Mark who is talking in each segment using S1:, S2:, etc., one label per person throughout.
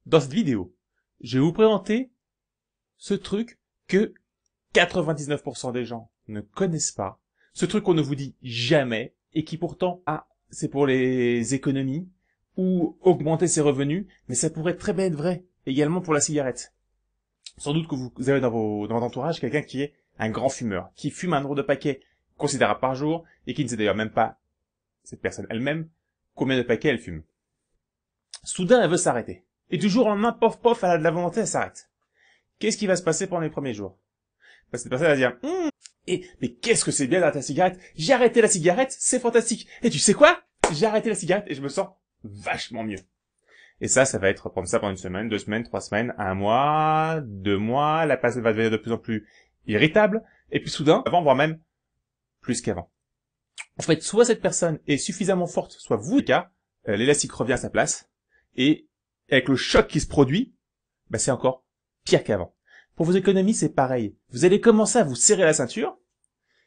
S1: Dans cette vidéo, je vais vous présenter ce truc que 99% des gens ne connaissent pas, ce truc qu'on ne vous dit jamais et qui pourtant, c'est pour les économies ou augmenter ses revenus, mais ça pourrait très bien être vrai également pour la cigarette. Sans doute que vous avez dans votre entourage quelqu'un qui est un grand fumeur, qui fume un nombre de paquets considérable par jour et qui ne sait d'ailleurs même pas, cette personne elle-même, combien de paquets elle fume. Soudain, elle veut s'arrêter. Et du jour au lendemain, pof, pof, elle a de la volonté, elle s'arrête. Qu'est-ce qui va se passer pendant les premiers jours? Cette personne va dire, mais qu'est-ce que c'est bien d'arrêter la cigarette? J'ai arrêté la cigarette, c'est fantastique. Et tu sais quoi? J'ai arrêté la cigarette et je me sens vachement mieux. Et ça va être comme ça pendant une semaine, 2 semaines, 3 semaines, 1 mois, 2 mois, la personne va devenir de plus en plus irritable, et puis soudain, avant, voire même plus qu'avant. En fait, soit cette personne est suffisamment forte, soit vous, l'élastique revient à sa place, et avec le choc qui se produit, c'est encore pire qu'avant. Pour vos économies, c'est pareil. Vous allez commencer à vous serrer la ceinture,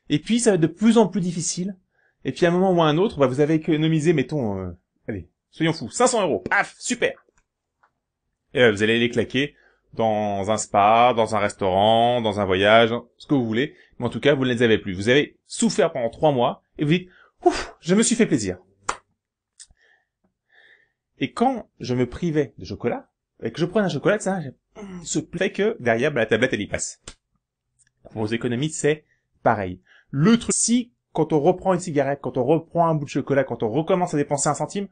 S1: et puis ça va être de plus en plus difficile, et puis à un moment ou à un autre, vous avez économisé, mettons, allez, soyons fous, 500 €, paf, super. Et vous allez les claquer dans un spa, dans un restaurant, dans un voyage, ce que vous voulez, mais en tout cas, vous ne les avez plus. Vous avez souffert pendant 3 mois, et vous dites, ouf, je me suis fait plaisir. Et quand je me privais de chocolat, et que je prenais un chocolat, ça, ce fait que derrière, la tablette, elle y passe. Pour vos économies, c'est pareil. Le truc, si, quand on reprend une cigarette, quand on reprend un bout de chocolat, quand on recommence à dépenser 1 centime,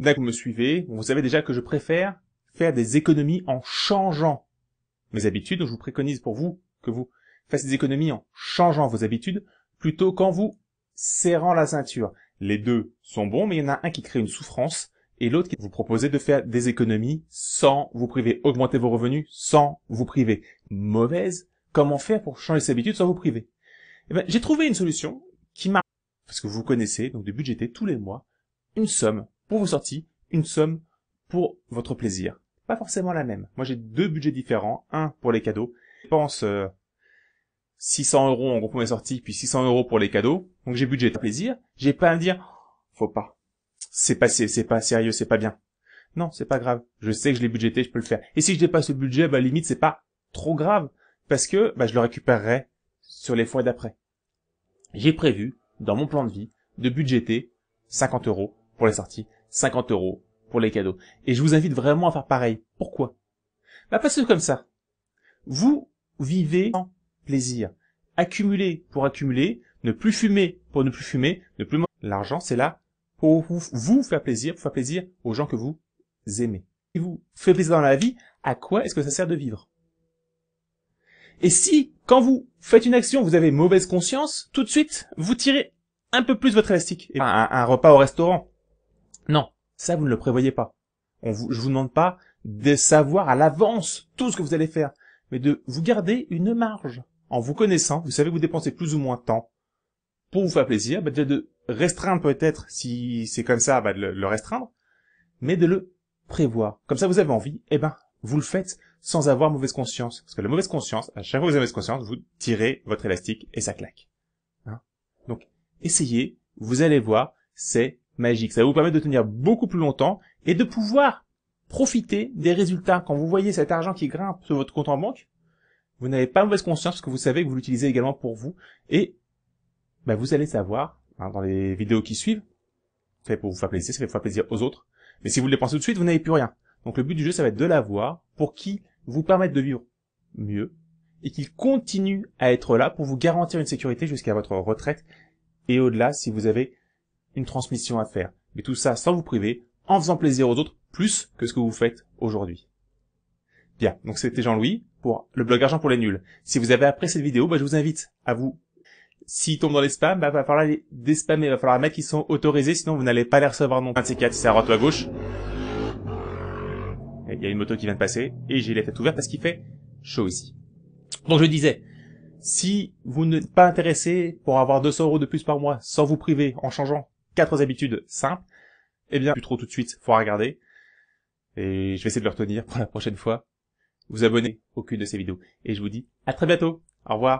S1: dès que vous me suivez, vous savez déjà que je préfère faire des économies en changeant mes habitudes. Donc je vous préconise pour vous que vous fassiez des économies en changeant vos habitudes plutôt qu'en vous serrant la ceinture. Les deux sont bons, mais il y en a un qui crée une souffrance et l'autre qui vous propose de faire des économies sans vous priver. Augmenter vos revenus sans vous priver. Mauvaise. Comment faire pour changer ses habitudes sans vous priver? J'ai trouvé une solution qui marche. Parce que vous connaissez, donc de budgéter tous les mois une somme pour vos sorties, une somme pour votre plaisir. Pas forcément la même. Moi, j'ai 2 budgets différents. Un pour les cadeaux. Je pense 600 € en gros pour mes sorties, puis 600 € pour les cadeaux. Donc j'ai budgété plaisir. J'ai pas à me dire, faut pas. C'est pas sérieux, c'est pas bien. Non, c'est pas grave. Je sais que je l'ai budgété, je peux le faire. Et si je dépasse le budget, limite, c'est pas trop grave. Parce que, je le récupérerai sur les fois d'après. J'ai prévu, dans mon plan de vie, de budgéter 50 € pour les sorties, 50 € pour les cadeaux. Et je vous invite vraiment à faire pareil. Pourquoi? Parce que comme ça, vous vivez sans plaisir. Accumuler pour accumuler, ne plus fumer pour ne plus fumer, ne plus manger. L'argent, c'est là pour vous faire plaisir, pour faire plaisir aux gens que vous aimez. Si vous faites plaisir dans la vie, à quoi est-ce que ça sert de vivre? Et si, quand vous faites une action, vous avez mauvaise conscience, tout de suite, vous tirez un peu plus votre élastique. Un repas au restaurant. Non, ça vous ne le prévoyez pas. Je vous demande pas de savoir à l'avance tout ce que vous allez faire, mais de vous garder une marge. En vous connaissant, vous savez que vous dépensez plus ou moins de temps pour vous faire plaisir, déjà de restreindre peut-être, si c'est comme ça, de le restreindre, mais de le prévoir. Comme ça, vous avez envie, vous le faites sans avoir mauvaise conscience. Parce que la mauvaise conscience, à chaque fois que vous avez mauvaise conscience, vous tirez votre élastique et ça claque. Donc, essayez, vous allez voir, c'est magique. Ça va vous permettre de tenir beaucoup plus longtemps et de pouvoir profiter des résultats. Quand vous voyez cet argent qui grimpe sur votre compte en banque, vous n'avez pas mauvaise conscience parce que vous savez que vous l'utilisez également pour vous. Et vous allez savoir, dans les vidéos qui suivent, c'est fait pour vous faire plaisir, c'est fait pour faire plaisir aux autres. Mais si vous le dépensez tout de suite, vous n'avez plus rien. Donc le but du jeu, ça va être de l'avoir pour qu'il vous permette de vivre mieux et qu'il continue à être là pour vous garantir une sécurité jusqu'à votre retraite et au-delà si vous avez une transmission à faire. Mais tout ça sans vous priver, en faisant plaisir aux autres, plus que ce que vous faites aujourd'hui. Bien, donc c'était Jean-Louis pour le blog Argent pour les nuls. Si vous avez apprécié cette vidéo, je vous invite à vous... S'ils tombent dans les spams, va falloir les déspammer, va falloir mettre qu'ils sont autorisés, sinon vous n'allez pas les recevoir non plus. Un de ces 4, c'est à droite ou à gauche. Il y a une moto qui vient de passer, et j'ai la tête ouverte parce qu'il fait chaud ici. Donc je disais, si vous n'êtes pas intéressé pour avoir 200 € de plus par mois, sans vous priver, en changeant 4 habitudes simples, plus trop tout de suite, faut regarder. Et je vais essayer de le retenir pour la prochaine fois. Vous abonnez à aucune de ces vidéos. Et je vous dis à très bientôt. Au revoir.